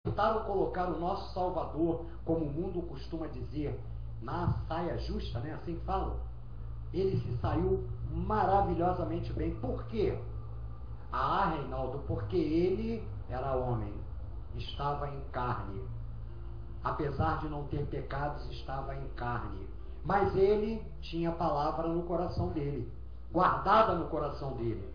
tentaram colocar o nosso Salvador, como o mundo costuma dizer, na saia justa, né? Assim que falam. Ele se saiu maravilhosamente bem. Por quê? Reinaldo, porque ele era homem, estava em carne. Apesar de não ter pecados, estava em carne. Mas ele tinha a palavra no coração dele, guardada no coração dele.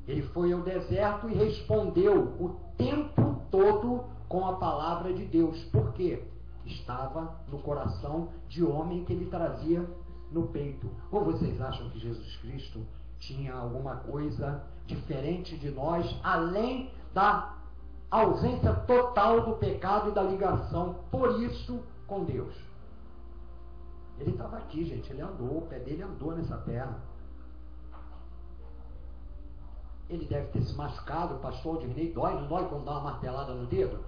Ele foi ao deserto e respondeu o tempo todo com a palavra de Deus. Por quê? Estava no coração de homem que ele trazia no peito. Ou vocês acham que Jesus Cristo tinha alguma coisa diferente de nós, além da ausência total do pecado e da ligação, por isso, com Deus? Ele estava aqui, gente, ele andou, o pé dele andou nessa terra. Ele deve ter se machucado, o pastor Aldinei dói, não dói quando dá uma martelada no dedo?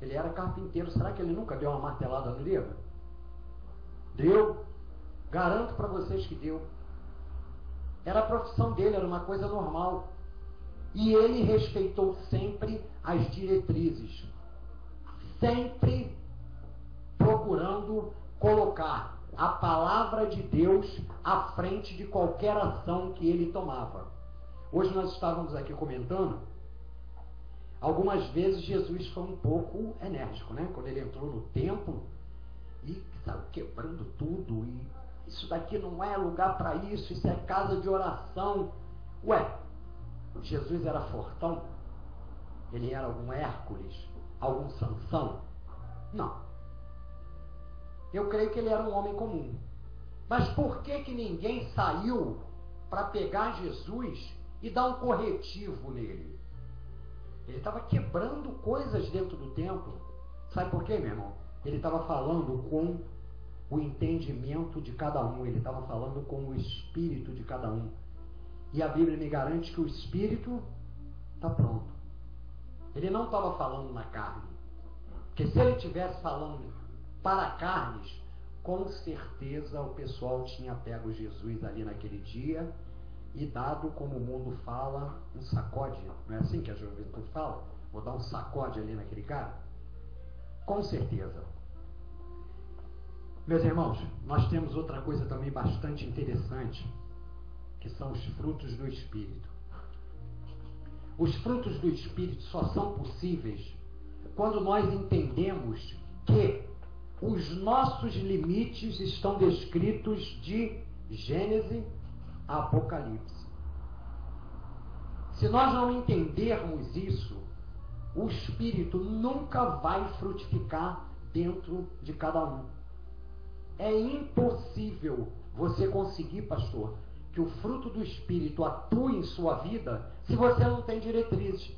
Ele era carpinteiro, será que ele nunca deu uma martelada no dedo? Deu, garanto para vocês que deu. Era a profissão dele, era uma coisa normal. E ele respeitou sempre as diretrizes, sempre procurando colocar a palavra de Deus à frente de qualquer ação que ele tomava. Hoje nós estávamos aqui comentando, algumas vezes Jesus foi um pouco enérgico, né? Quando ele entrou no templo e saiu quebrando tudo, e isso daqui não é lugar para isso, isso é casa de oração. Ué, Jesus era fortão? Ele era algum Hércules? Algum Sansão? Não. Eu creio que ele era um homem comum. Mas por que ninguém saiu para pegar Jesus e dar um corretivo nele? Ele estava quebrando coisas dentro do templo. Sabe por quê, meu irmão? Ele estava falando com o entendimento de cada um. Ele estava falando com o espírito de cada um. E a Bíblia me garante que o espírito está pronto. Ele não estava falando na carne. Porque se ele estivesse falando para carnes, com certeza o pessoal tinha pego Jesus ali naquele dia e dado, como o mundo fala, um sacode. Não é assim que a juventude fala? Vou dar um sacode ali naquele cara? Com certeza. Meus irmãos, nós temos outra coisa também bastante interessante, que são os frutos do Espírito. Os frutos do Espírito só são possíveis quando nós entendemos que os nossos limites estão descritos de Gênesis a Apocalipse. Se nós não entendermos isso, o Espírito nunca vai frutificar dentro de cada um. É impossível você conseguir, pastor, que o fruto do Espírito atue em sua vida se você não tem diretrizes.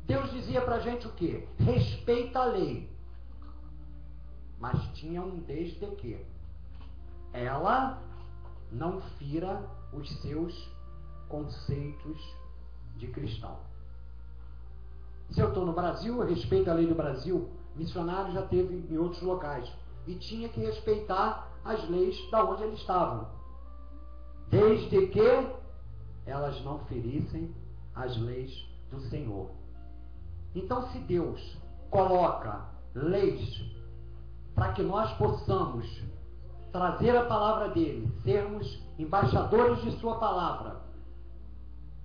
Deus dizia pra gente o quê? Respeita a lei. Mas tinha um desde que ela não fira os seus conceitos de cristão. Se eu estou no Brasil, eu respeito a lei do Brasil. Missionário já teve em outros locais. E tinha que respeitar as leis da onde eles estavam. Desde que elas não ferissem as leis do Senhor. Então, se Deus coloca leis para que nós possamos trazer a palavra dele, sermos embaixadores de sua palavra,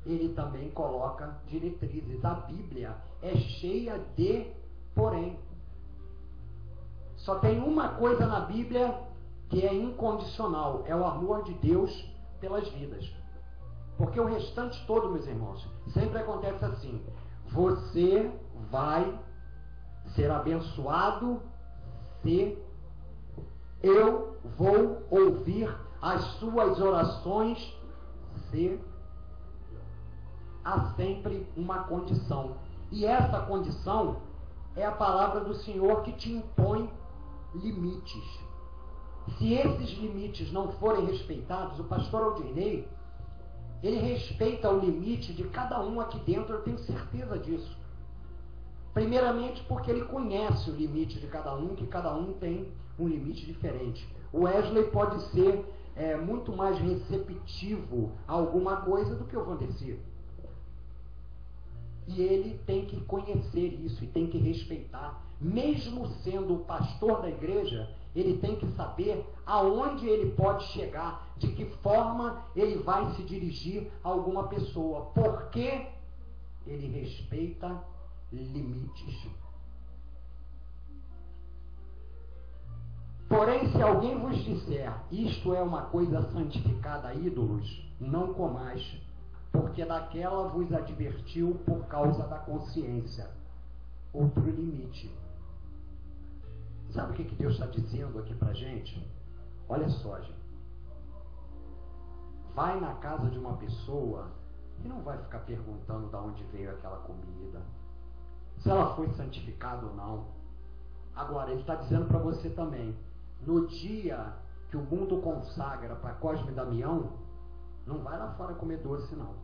ele também coloca diretrizes. A Bíblia é cheia de porém. Só tem uma coisa na Bíblia que é incondicional, é o amor de Deus pelas vidas. Porque o restante todo, meus irmãos, sempre acontece assim: você vai ser abençoado se eu vou ouvir as suas orações, se há sempre uma condição. E essa condição é a palavra do Senhor que te impõe limites. Se esses limites não forem respeitados, o pastor Aldinei, ele respeita o limite de cada um aqui dentro, eu tenho certeza disso. Primeiramente porque ele conhece o limite de cada um, que cada um tem um limite diferente. O Wesley pode ser muito mais receptivo a alguma coisa do que o Vandeci. E ele tem que conhecer isso e tem que respeitar. Mesmo sendo o pastor da igreja, ele tem que saber aonde ele pode chegar, de que forma ele vai se dirigir a alguma pessoa, porque ele respeita limites. Porém, se alguém vos disser, isto é uma coisa santificada a ídolos, não comais, porque daquela vos advertiu por causa da consciência. Outro limite. Sabe o que Deus está dizendo aqui pra gente? Olha só, gente. Vai na casa de uma pessoa e não vai ficar perguntando de onde veio aquela comida, se ela foi santificada ou não. Agora, ele está dizendo para você também, no dia que o mundo consagra para Cosme e Damião, não vai lá fora comer doce não,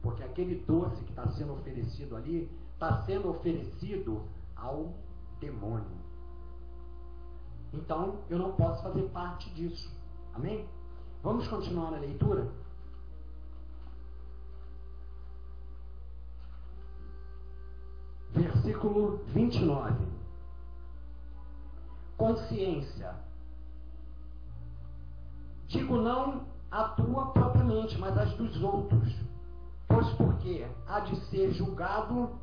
porque aquele doce que está sendo oferecido ali, está sendo oferecido ao demônio. Então, eu não posso fazer parte disso. Amém? Vamos continuar na leitura? Versículo 29. Consciência. Digo não a tua propriamente, mas as dos outros. Pois porque há de ser julgado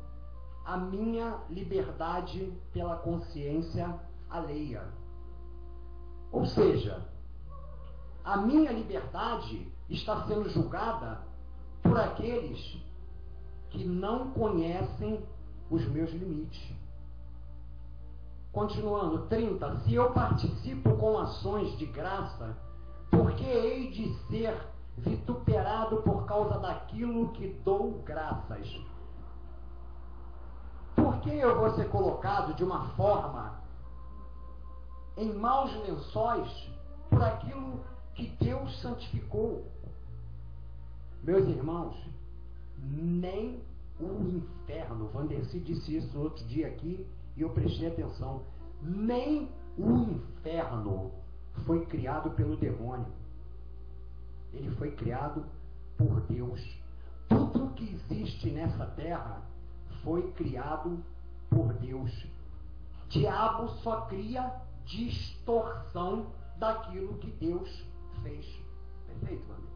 a minha liberdade pela consciência alheia. Ou seja, a minha liberdade está sendo julgada por aqueles que não conhecem os meus limites. Continuando, 30. Se eu participo com ações de graça, por que hei de ser vituperado por causa daquilo que dou graças? Por que eu vou ser colocado de uma forma em maus lençóis por aquilo que Deus santificou? Meus irmãos, nem o inferno, o Vandercy disse isso outro dia aqui e eu prestei atenção, nem o inferno foi criado pelo demônio. Ele foi criado por Deus. Tudo que existe nessa terra foi criado por Deus. Diabo só cria distorção daquilo que Deus fez. Perfeito, meu amigo?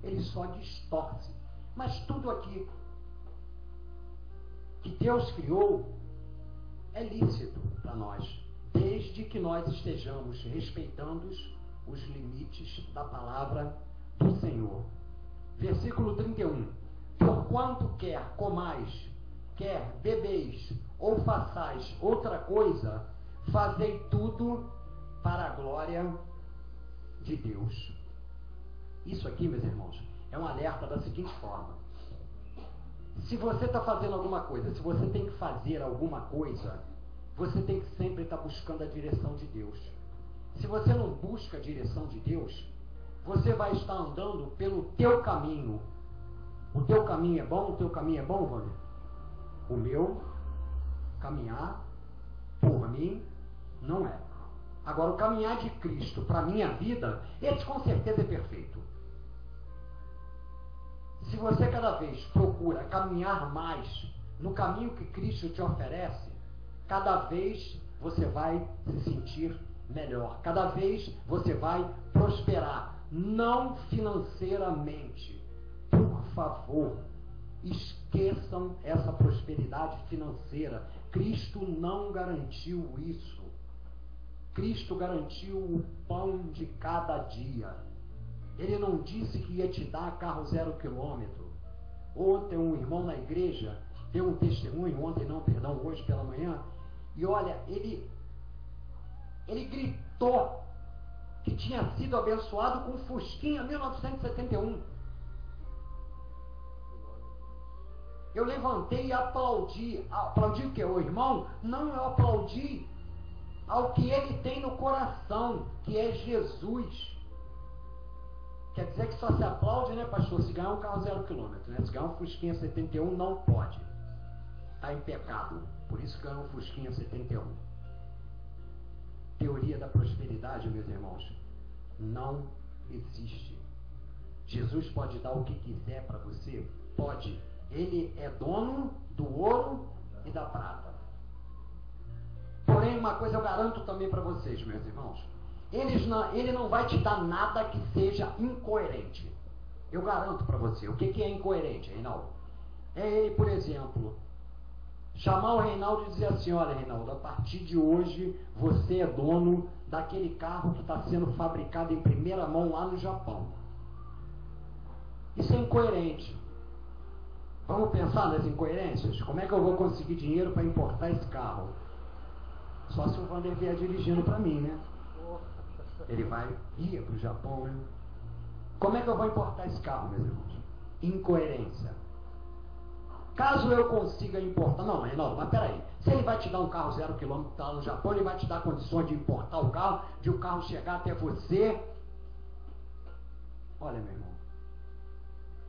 Ele só distorce. Mas tudo aqui que Deus criou é lícito para nós, desde que nós estejamos respeitando os limites da palavra do Senhor. Versículo 31. Porquanto quer comais, quer bebeis, ou façais outra coisa, fazei tudo para a glória de Deus. Isso aqui, meus irmãos, é um alerta da seguinte forma. Se você está fazendo alguma coisa, se você tem que fazer alguma coisa, você tem que sempre estar buscando a direção de Deus. Se você não busca a direção de Deus, você vai estar andando pelo teu caminho. O teu caminho é bom? O teu caminho é bom, Wander? O meu caminhar, por mim, não é. Agora, o caminhar de Cristo para a minha vida, esse com certeza é perfeito. Se você cada vez procura caminhar mais no caminho que Cristo te oferece, cada vez você vai se sentir melhor. Cada vez você vai prosperar. Não financeiramente. Por favor, esqueçam essa prosperidade financeira. Cristo não garantiu isso. Cristo garantiu o pão de cada dia. Ele não disse que ia te dar carro 0 quilômetro. Ontem um irmão na igreja deu um testemunho, hoje pela manhã, e olha, ele gritou que tinha sido abençoado com um Fusquinha 1971. Eu levantei e aplaudi. Aplaudi o que? O irmão? Não, eu aplaudi ao que ele tem no coração, que é Jesus. Quer dizer que só se aplaude, né, pastor, se ganhar um carro 0 quilômetro, né? Se ganhar um Fusquinha 71, não pode. Está em pecado. Por isso ganhou um Fusquinha 71. Teoria da prosperidade, meus irmãos, não existe. Jesus pode dar o que quiser para você? Pode. Ele é dono do ouro e da prata. Porém, uma coisa eu garanto também para vocês, meus irmãos. Ele não vai te dar nada que seja incoerente. Eu garanto para você. O que é incoerente, Reinaldo? É ele, por exemplo, chamar o Reinaldo e dizer assim: olha, Reinaldo, a partir de hoje você é dono daquele carro que está sendo fabricado em primeira mão lá no Japão. Isso é incoerente. Vamos pensar nas incoerências? Como é que eu vou conseguir dinheiro para importar esse carro? Só se o Wander vier dirigindo para mim, né? Ele vai ir para o Japão, né? Como é que eu vou importar esse carro, meus irmãos? Incoerência. Caso eu consiga importar... Não, Reinaldo, mas peraí. Se ele vai te dar um carro 0 km lá no Japão, ele vai te dar condições de importar o carro, de o carro chegar até você. Olha, meu irmão,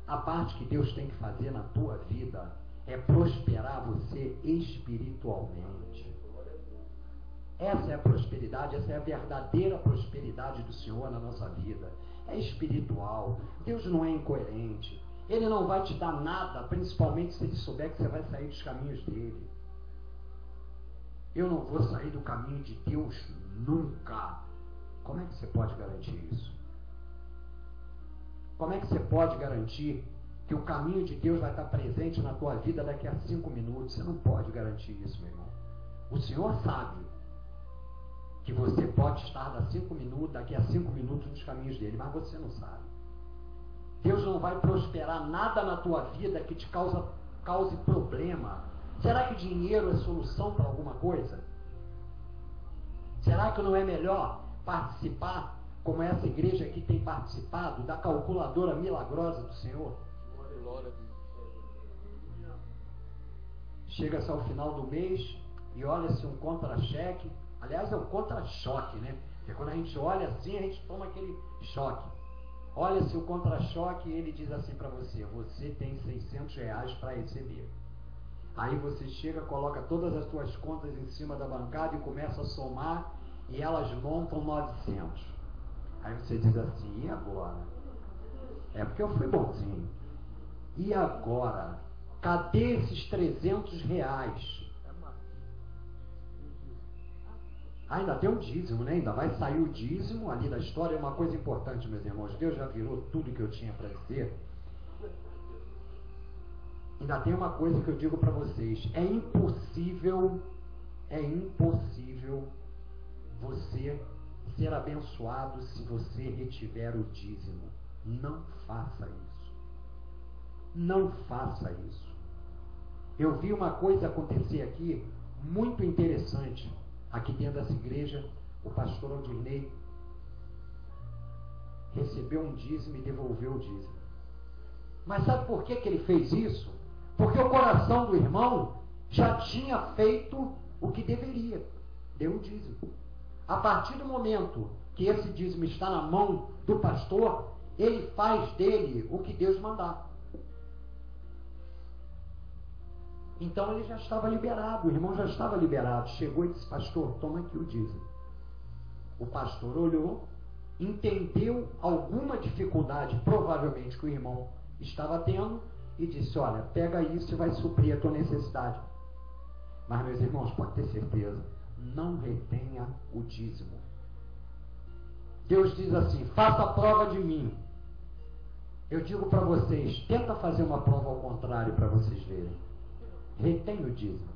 a parte que Deus tem que fazer na tua vida é prosperar você espiritualmente. Essa é a prosperidade, essa é a verdadeira prosperidade do Senhor na nossa vida. É espiritual. Deus não é incoerente. Ele não vai te dar nada, principalmente se ele souber que você vai sair dos caminhos dele. Eu não vou sair do caminho de Deus nunca. Como é que você pode garantir isso? Como é que você pode garantir que o caminho de Deus vai estar presente na tua vida daqui a 5 minutos? Você não pode garantir isso, meu irmão. O Senhor sabe que você pode estar daqui a 5 minutos nos caminhos dele, mas você não sabe. Deus não vai prosperar nada na tua vida que te cause problema. Será que dinheiro é solução para alguma coisa? Será que não é melhor participar, como essa igreja aqui tem participado, da calculadora milagrosa do Senhor? Chega-se ao final do mês e olha-se um contra-cheque. Aliás, é um contra-choque, né? Porque quando a gente olha assim, a gente toma aquele choque. Olha-se o contra-choque e ele diz assim para você: você tem R$600 para receber. Aí você chega, coloca todas as suas contas em cima da bancada e começa a somar e elas montam 900. Aí você diz assim: e agora? É porque eu fui bonzinho. E agora? Cadê esses R$300? Ainda tem um dízimo, né? Ainda vai sair o dízimo ali da história. É uma coisa importante, meus irmãos. Deus já virou tudo que eu tinha para dizer. Ainda tem uma coisa que eu digo para vocês. É impossível você ser abençoado se você retiver o dízimo. Não faça isso. Não faça isso. Eu vi uma coisa acontecer aqui muito interessante. Aqui dentro dessa igreja, o pastor Aldirney recebeu um dízimo e devolveu o dízimo. Mas sabe por que ele fez isso? Porque o coração do irmão já tinha feito o que deveria. Deu um dízimo. A partir do momento que esse dízimo está na mão do pastor, ele faz dele o que Deus mandar. Então ele já estava liberado, o irmão já estava liberado. Chegou e disse: pastor, toma aqui o dízimo. O pastor olhou, entendeu alguma dificuldade, provavelmente, que o irmão estava tendo, e disse: olha, pega isso e vai suprir a tua necessidade. Mas, meus irmãos, pode ter certeza, não retenha o dízimo. Deus diz assim: faça a prova de mim. Eu digo para vocês, tenta fazer uma prova ao contrário para vocês verem. Retém o dízimo.